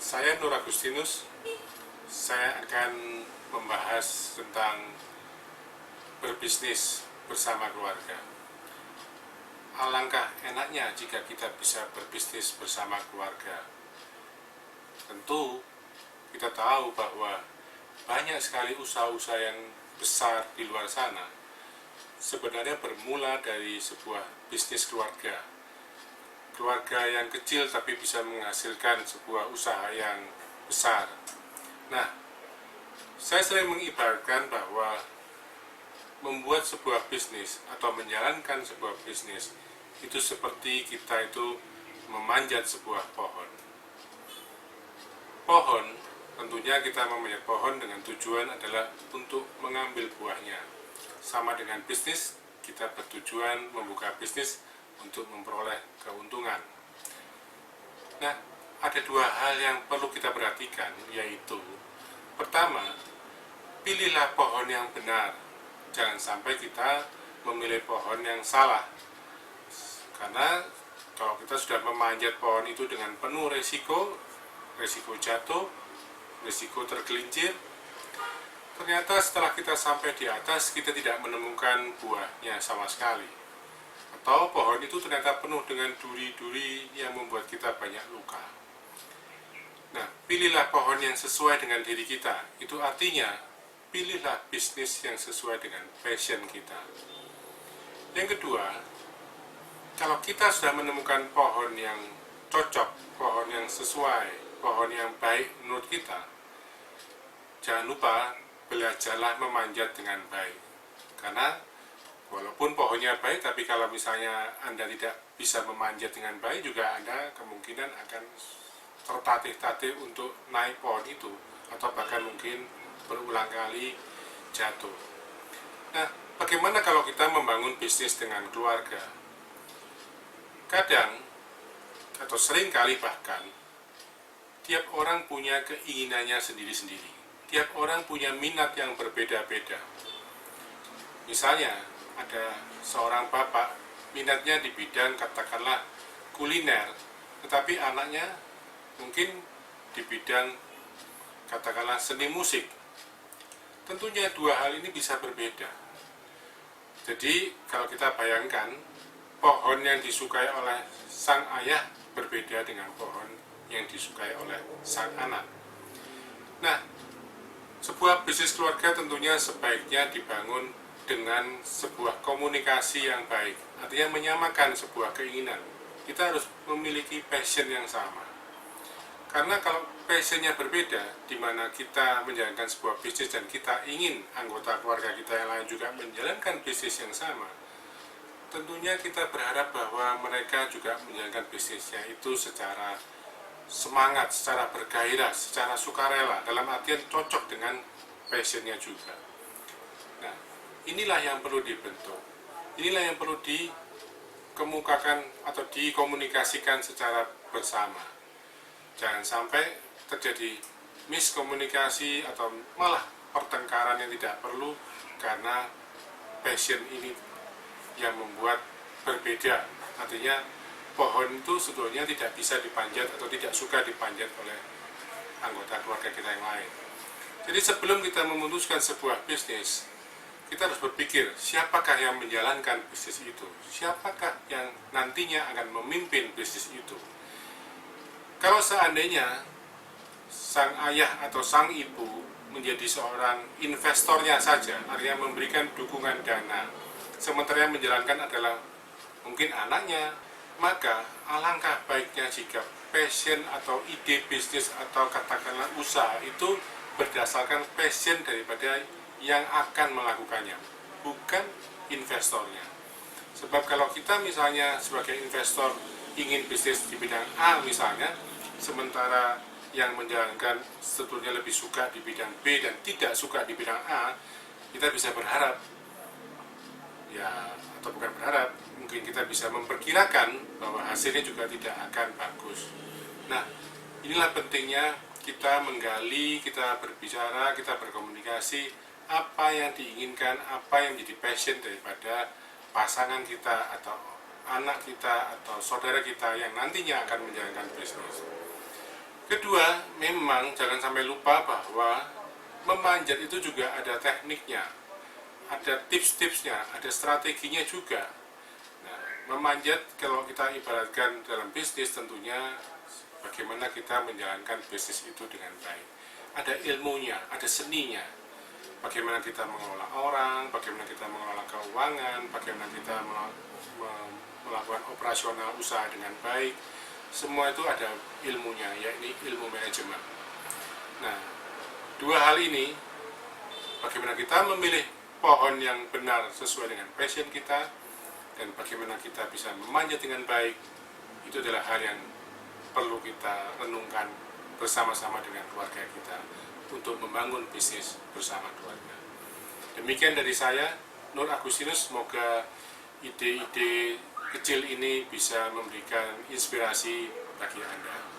Saya Nur Agustinus. Saya akan membahas tentang berbisnis bersama keluarga. Alangkah enaknya jika kita bisa berbisnis bersama keluarga. Tentu kita tahu bahwa banyak sekali usaha-usaha yang besar di luar sana sebenarnya bermula dari sebuah bisnis keluarga. Keluarga yang kecil tapi bisa menghasilkan sebuah usaha yang besar. Nah, saya sering mengibaratkan bahwa membuat sebuah bisnis atau menjalankan sebuah bisnis itu seperti kita itu memanjat sebuah pohon. Pohon, tentunya kita memanjat pohon dengan tujuan adalah untuk mengambil buahnya. Sama dengan bisnis, kita bertujuan membuka bisnis untuk memperoleh keuntungan. Nah, ada dua hal yang perlu kita perhatikan, yaitu pertama, pilihlah pohon yang benar. Jangan sampai kita memilih pohon yang salah. Karena kalau kita sudah memanjat pohon itu dengan penuh resiko jatuh, resiko tergelincir, ternyata setelah kita sampai di atas kita tidak menemukan buahnya sama sekali. Atau pohon itu ternyata penuh dengan duri-duri yang membuat kita banyak luka. Nah, pilihlah pohon yang sesuai dengan diri kita. Itu artinya, pilihlah bisnis yang sesuai dengan passion kita. Yang kedua, kalau kita sudah menemukan pohon yang cocok, pohon yang sesuai, pohon yang baik menurut kita, jangan lupa belajarlah memanjat dengan baik. Karena walaupun pohonnya baik, tapi kalau misalnya Anda tidak bisa memanjat dengan baik, juga Anda kemungkinan akan tertatih-tatih untuk naik pohon itu, atau bahkan mungkin berulang kali jatuh. Nah, bagaimana kalau kita membangun bisnis dengan keluarga? Kadang, atau sering kali bahkan, tiap orang punya keinginannya sendiri-sendiri. Tiap orang punya minat yang berbeda-beda. Misalnya, ada seorang bapak, minatnya di bidang katakanlah kuliner, tetapi anaknya mungkin di bidang katakanlah seni musik. Tentunya dua hal ini bisa berbeda. Jadi kalau kita bayangkan, pohon yang disukai oleh sang ayah berbeda dengan pohon yang disukai oleh sang anak. Nah, sebuah bisnis keluarga tentunya sebaiknya dibangun dengan sebuah komunikasi yang baik. Artinya menyamakan sebuah keinginan. Kita harus memiliki passion yang sama. Karena kalau passionnya berbeda, di mana kita menjalankan sebuah bisnis dan kita ingin anggota keluarga kita yang lain juga menjalankan bisnis yang sama, tentunya kita berharap bahwa mereka juga menjalankan bisnisnya itu secara semangat, secara bergairah, secara sukarela, dalam artian cocok dengan passionnya juga. Nah, inilah yang perlu dibentuk, inilah yang perlu dikemukakan atau dikomunikasikan secara bersama. Jangan sampai terjadi miskomunikasi atau malah pertengkaran yang tidak perlu karena passion ini yang membuat berbeda. Artinya pohon itu sebetulnya tidak bisa dipanjat atau tidak suka dipanjat oleh anggota keluarga kita yang lain. Jadi sebelum kita memutuskan sebuah bisnis, kita harus berpikir siapakah yang menjalankan bisnis itu, siapakah yang nantinya akan memimpin bisnis itu. Kalau seandainya sang ayah atau sang ibu menjadi seorang investornya saja, artinya memberikan dukungan dana, sementara yang menjalankan adalah mungkin anaknya, maka alangkah baiknya jika passion atau ide bisnis atau katakanlah usaha itu berdasarkan passion daripada yang akan melakukannya, bukan investornya. Sebab kalau kita misalnya sebagai investor ingin bisnis di bidang A misalnya, sementara yang menjalankan sebetulnya lebih suka di bidang B dan tidak suka di bidang A, kita bisa berharap, ya atau bukan berharap, mungkin kita bisa memperkirakan bahwa hasilnya juga tidak akan bagus. Nah, inilah pentingnya kita menggali, kita berbicara, kita berkomunikasi apa yang diinginkan, apa yang menjadi passion daripada pasangan kita atau anak kita atau saudara kita yang nantinya akan menjalankan bisnis. Kedua, memang jangan sampai lupa bahwa memanjat itu juga ada tekniknya, ada tips-tipsnya, ada strateginya juga. Nah, memanjat kalau kita ibaratkan dalam bisnis tentunya bagaimana kita menjalankan bisnis itu dengan baik. Ada ilmunya, ada seninya. Bagaimana kita mengelola orang, bagaimana kita mengelola keuangan, bagaimana kita melakukan operasional usaha dengan baik. Semua itu ada ilmunya, yakni ilmu manajemen. Nah, dua hal ini, bagaimana kita memilih pohon yang benar sesuai dengan passion kita, dan bagaimana kita bisa memanjat dengan baik, itu adalah hal yang perlu kita renungkan bersama-sama dengan keluarga kita untuk membangun bisnis bersama keluarga. Demikian dari saya, Nur Agustinus. Semoga ide-ide kecil ini bisa memberikan inspirasi bagi Anda.